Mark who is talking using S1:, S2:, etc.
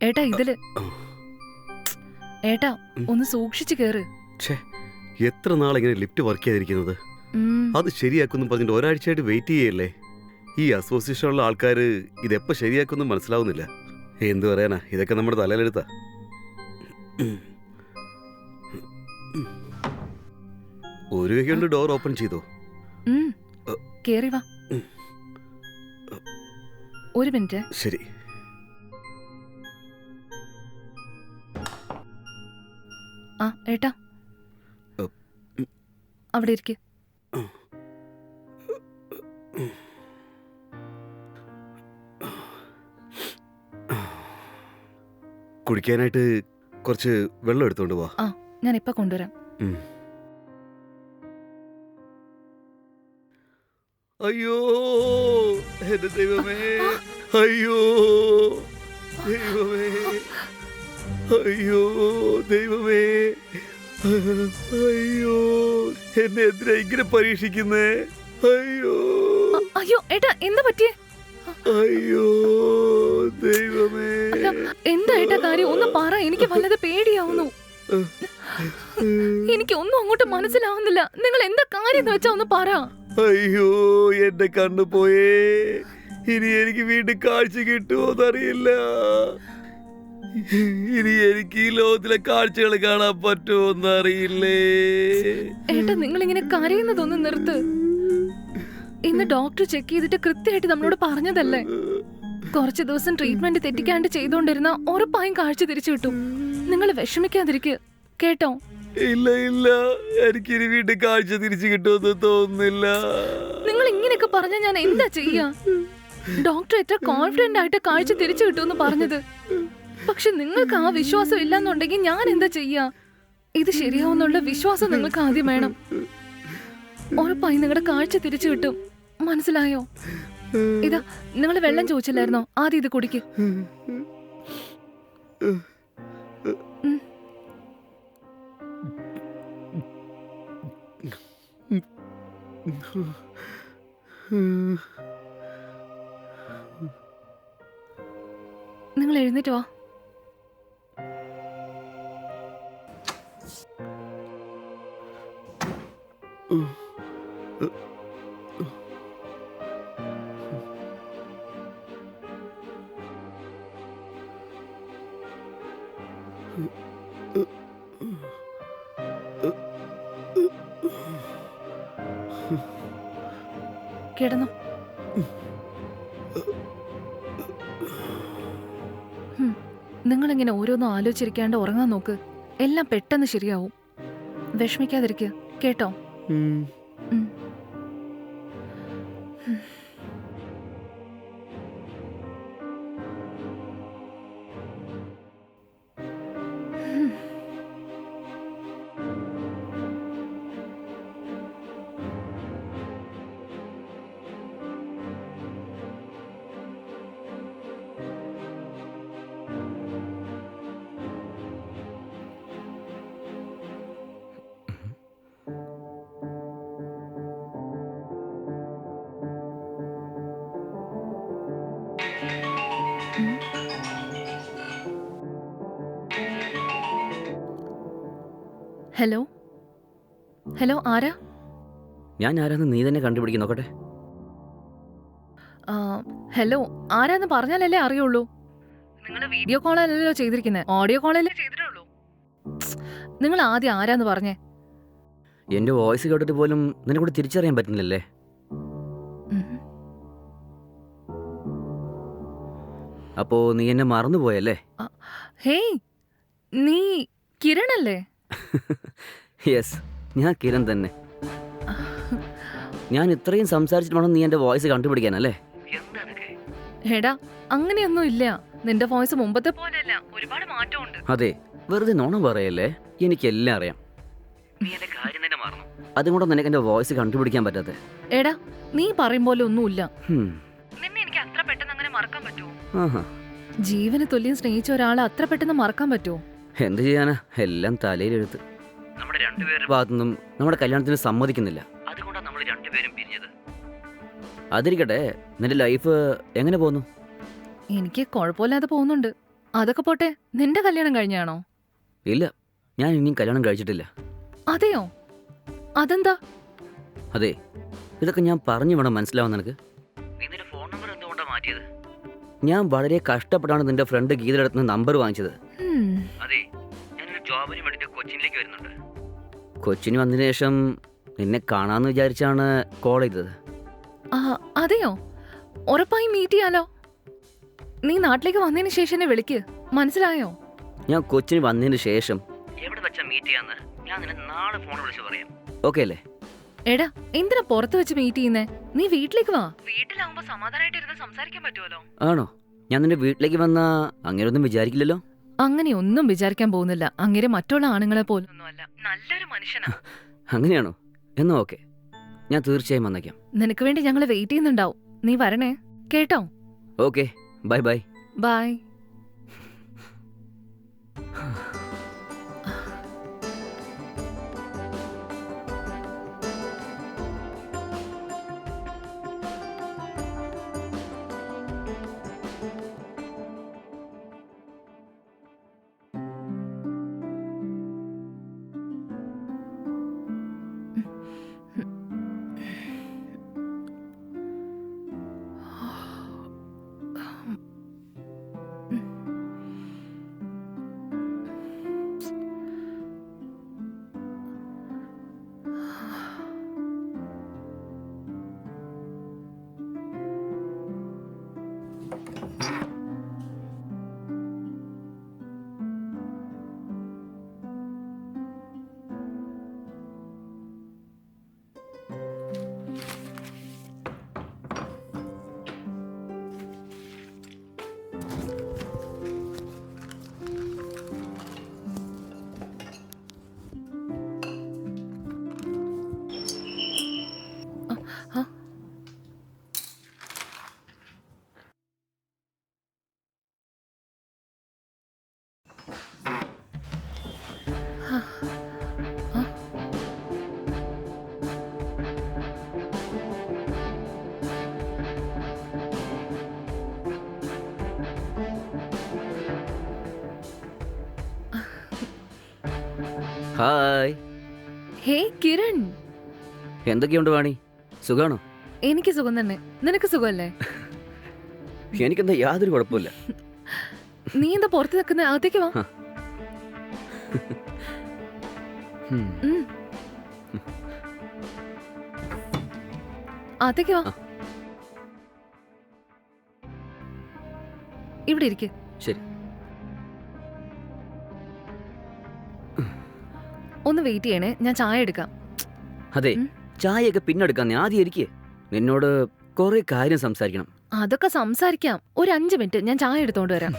S1: ഏട്ടാ ഇതില് ഏട്ടാ ഒന്ന് സൂക്ഷിച്ചു കേറ്.
S2: എത്ര നാളിങ്ങനെ ലിഫ്റ്റ് വർക്ക് ചെയ്തിരിക്കുന്നത്? അത് ശരിയാക്കുന്നു പറഞ്ഞിട്ട് ഒരാഴ്ചയായിട്ട് വെയിറ്റ് ചെയ്യല്ലേ? ഈ അസോസിയേഷനുള്ള ആൾക്കാർ ഇതെപ്പോ ശരിയാക്കുന്നു മനസ്സിലാവുന്നില്ല. എന്തു പറയാനാ, ഇതൊക്കെ നമ്മുടെ തലയിലെടുത്താ. ഒരു കൈ കൊണ്ട് ഡോർ ഓപ്പൺ ചെയ്തോ?
S1: കേറി വാ. ഒരു മിനിറ്റ്.
S2: ശരി.
S1: ആ ഏട്ടാ അവിടെ ഇരിക്ക്.
S2: കുടിക്കാനായിട്ട് കുറച്ച് വെള്ളം എടുത്തോണ്ട് പോവാ.
S1: ആ ഞാൻ ഇപ്പൊ കൊണ്ടുവരാം.
S2: അയ്യോ എന്റെ ദൈവമേ, അയ്യോ ദൈവമേ, അയ്യോ ദൈവമേ, അയ്യോ എന്നെ എന്തിനാ ഇങ്ങനെ പരീക്ഷിക്കുന്നേ? അയ്യോ
S1: അയ്യോ ഏട്ടാ എന്താ പറ്റിയേ?
S2: അയ്യോ ദൈവമേ,
S1: എന്താ ഏട്ടാ കാര്യം? ഒന്ന് പറ, എനിക്ക് വല്ലത് പേടിയാവുന്നു. എനിക്ക് ഒന്നും അങ്ങോട്ട് മനസ്സിലാവുന്നില്ല. നിങ്ങൾ എന്താ കാര്യം വെച്ചാ ഒന്ന് പറ.
S2: അയ്യോ എന്റെ കണ്ണു പോയേ, ഇനി എനിക്ക് വീണ്ടും കാഴ്ച കിട്ടുമോന്നറിയില്ല. ഇനി എനിക്ക് ഈ ലോകത്തിലെ കാഴ്ചകൾ കാണാൻ പറ്റുമോന്നറിയില്ലേ.
S1: ഏട്ടാ നിങ്ങൾ ഇങ്ങനെ കരയുന്നതൊന്ന് നിർത്ത്. ഇന്ന് ഡോക്ടർ ചെക്ക് ചെയ്തിട്ട് കൃത്യമായിട്ട് നമ്മളോട് പറഞ്ഞതല്ലേ, കുറച്ച് ദിവസം ട്രീറ്റ്മെന്റ് തെറ്റിക്കാണ്ട് ചെയ്തോണ്ടിരുന്ന ഉറപ്പായും കാഴ്ച തിരിച്ചു കിട്ടും. നിങ്ങൾ വിഷമിക്കാതിരിക്കുക കേട്ടോ.
S2: ഇല്ല ഇല്ല, എനിക്കിനി വീണ്ടും കാഴ്ച തിരിച്ചു കിട്ടുമെന്ന് തോന്നുന്നില്ല.
S1: നിങ്ങൾ ഇങ്ങനെയൊക്കെ പറഞ്ഞാൽ ഞാൻ എന്താ ചെയ്യാ? ഡോക്ടർ എത്ര കോൺഫിഡന്റ് ആയിട്ട് കാഴ്ച തിരിച്ചു കിട്ടുമെന്ന് പറഞ്ഞത്. പക്ഷെ നിങ്ങൾക്ക് ആ വിശ്വാസം ഇല്ലെന്നുണ്ടെങ്കിൽ ഞാൻ എന്താ ചെയ്യാ? ഇത് ശരിയാവുന്നുള്ള വിശ്വാസം നിങ്ങൾക്ക് ആദ്യം വേണം. ഉറപ്പായി നിങ്ങളുടെ കാഴ്ച തിരിച്ചു കിട്ടും, മനസ്സിലായോ? ഇതാ നിങ്ങൾ വെള്ളം ചോദിച്ചില്ലായിരുന്നോ? ആദ്യം ഇത് കുടിക്ക്. നിങ്ങൾ എഴുന്നേറ്റ് വാ. കിടന്നു. നിങ്ങളിങ്ങനെ ഓരോന്നും ആലോചിച്ചിരിക്കാണ്ട് ഉറങ്ങാൻ നോക്ക്. എല്ലാം പെട്ടെന്ന് ശരിയാവും. വിഷമിക്കാതിരിക്കുക കേട്ടോ. ഹലോ ഹലോ, ആരാ?
S3: ഞാൻ ആരാന്ന് നീ തന്നെ കണ്ടുപിടിക്കും, നോക്കട്ടെ.
S1: ഹലോ, ആരാന്ന് പറഞ്ഞാലല്ലേ അറിയുള്ളൂ. നിങ്ങൾ വീഡിയോ കോളല്ലോ ചെയ്തിരിക്കുന്നത്, ഓഡിയോ കോളല്ലേ ചെയ്തിട്ടുള്ളൂ. നിങ്ങൾ ആദ്യം ആരാന്ന് പറഞ്ഞേ.
S3: എന്റെ വോയിസ് കേട്ടിട്ട് പോലും നിനക്കൂടെ തിരിച്ചറിയാൻ പറ്റുന്നില്ലല്ലേ? അപ്പോ നീ എന്നെ മറന്നുപോയല്ലേ?
S1: ഹേയ്, നീ കിരണല്ലേ?
S3: യെസ്, ഞാൻ കിരൺ തന്നെ. ഞാൻ ഇത്രയും സംസാരിച്ചിട്ട് വേണം നീ എന്റെ വോയിസ് കണ്ടുപിടിക്കാനല്ലേ?
S1: എടാ അങ്ങനെയൊന്നും ഇല്ല. നിന്റെ വോയിസ് മുമ്പത്തെ പോലെയല്ല, ഒരുപാട് മാറ്റമുണ്ട്.
S3: അതെ, വെറുതെ നോണം പറയല്ലേ, എനിക്കെല്ലാം അറിയാം. അതുകൊണ്ടാണ് നിനക്ക് എന്റെ വോയിസ് കണ്ടുപിടിക്കാൻ പറ്റാത്തെ.
S1: എടാ നീ പറയും പോലെ ഒന്നുമില്ല. നിന്നെ എനിക്ക് അത്ര പെട്ടെന്ന് അങ്ങനെ മറക്കാൻ പറ്റുമോ? ജീവന് തുല്യം സ്നേഹിച്ച ഒരാളെ അത്ര പെട്ടെന്ന് മറക്കാൻ പറ്റുമോ?
S3: എന്ത് ചെയ്യാനാ, എല്ലാം തലയിലെഴുത്ത്. നമ്മുടെ രണ്ടുപേരുടെ ഭാഗത്തുനിന്നും നമ്മുടെ കല്യാണത്തിന് സമ്മതിക്കുന്നില്ല. അതുകൊണ്ടാണ് നമ്മൾ രണ്ടുപേരും പിരിഞ്ഞത്. അതിരിക്കട്ടെ, നിന്റെ ലൈഫ് എങ്ങനെ പോകുന്നു?
S1: എനിക്ക് കുഴപ്പമില്ലാതെ പോകുന്നുണ്ട്. അതൊക്കെ പോട്ടെ, നിന്റെ കല്യാണം കഴിഞ്ഞാണോ?
S3: ഇല്ല, ഞാൻ ഇനിയും കല്യാണം കഴിച്ചിട്ടില്ല.
S1: അതെയോ? അതെന്താ?
S3: അതെ, ഇതൊക്കെ ഞാൻ പറഞ്ഞു വേണം മനസ്സിലാവാൻ നിനക്ക്. നീ നിന്റെ ഫോൺ നമ്പർ എന്തുകൊണ്ടാ മാറ്റിയത്? ഞാൻ വളരെ കഷ്ടപ്പെട്ടാണ് നിന്റെ ഫ്രണ്ട് ഗീതയുടെ അടുത്ത് നമ്പർ വാങ്ങിച്ചത്. അതെ, ഞാനൊരു ജോബിന് വേണ്ടിട്ട് കൊച്ചിനിലേക്ക് വരുന്നുണ്ട്. കൊച്ചിന് വന്നതിന് ശേഷം നിന്നെ കാണാന്ന് വിചാരിച്ചാണ് കോൾ ചെയ്തത്.
S1: അതെയോ? ഉറപ്പായി മീറ്റ് ചെയ്യാലോ. നീ നാട്ടിലേക്ക് വന്നതിന് ശേഷം എന്നെ വിളിക്ക്, മനസ്സിലായോ?
S3: ഞാൻ കൊച്ചിന് വന്നതിന് ശേഷം എവിടെ വെച്ചാ മീറ്റ് ചെയ്യാന്ന് ഞാൻ നിന്നെ നാളെ ഫോൺ വിളിച്ച് പറയാം. ഓക്കെ അല്ലേ?
S1: എടാ, എന്തിനാ പുറത്ത് വെച്ച് മീറ്റ് ചെയ്യുന്നേ? നീ വീട്ടിലേക്ക് വാ. വീട്ടിലാവുമ്പോ സമാധാനമായിട്ടിരുന്ന് സംസാരിക്കാൻ പറ്റുമല്ലോ.
S3: ആണോ? ഞാൻ നിന്റെ വീട്ടിലേക്ക് വന്നാ അങ്ങനെയൊന്നും വിചാരിക്കില്ലല്ലോ.
S1: അങ്ങനെയൊന്നും വിചാരിക്കാൻ പോകുന്നില്ല. അങ്ങനെ മറ്റുള്ള ആണുങ്ങളെ പോലൊന്നുമല്ല, നല്ലൊരു മനുഷ്യനാ.
S3: അങ്ങനെയാണോ? എന്നാ ഓക്കെ, ഞാൻ തീർച്ചയായും വന്നേക്കാം.
S1: നിനക്ക് വേണ്ടി ഞങ്ങൾ വെയിറ്റ് ചെയ്യുന്നുണ്ടാവും. നീ വരണേ കേട്ടോ?
S3: Okay, bye bye.
S1: Bye.
S3: Hi.
S1: Hey Kiran,
S3: എന്തൊക്കെയുണ്ട് വാണി? സുഖാണോ?
S1: എനിക്ക് സുഖം തന്നെ. നിനക്ക് സുഖമല്ലേ?
S3: എനിക്കെന്താ യാതൊരു കുഴപ്പമില്ല.
S1: നീ എന്താ പുറത്ത് നിൽക്കുന്ന? അകത്തേക്ക് വാ. അകത്തേക്ക് വാ. ഇവിടെ ഇരിക്ക്.
S3: ശരി.
S1: ഒന്ന് വെയിറ്റ് ചെയ്യണേ, ഞാൻ ചായ എടുക്കാം.
S3: അതെ, ചായയൊക്കെ പിന്നെടുക്കാം. നീ ആദ്യം ഇരിക്കേ. നിന്നോട് കുറെ കാര്യം സംസാരിക്കണം.
S1: അതൊക്കെ സംസാരിക്കാം. ഒരു 5 മിനിറ്റ്, ഞാൻ ചായ എടുത്തോണ്ട് വരാം.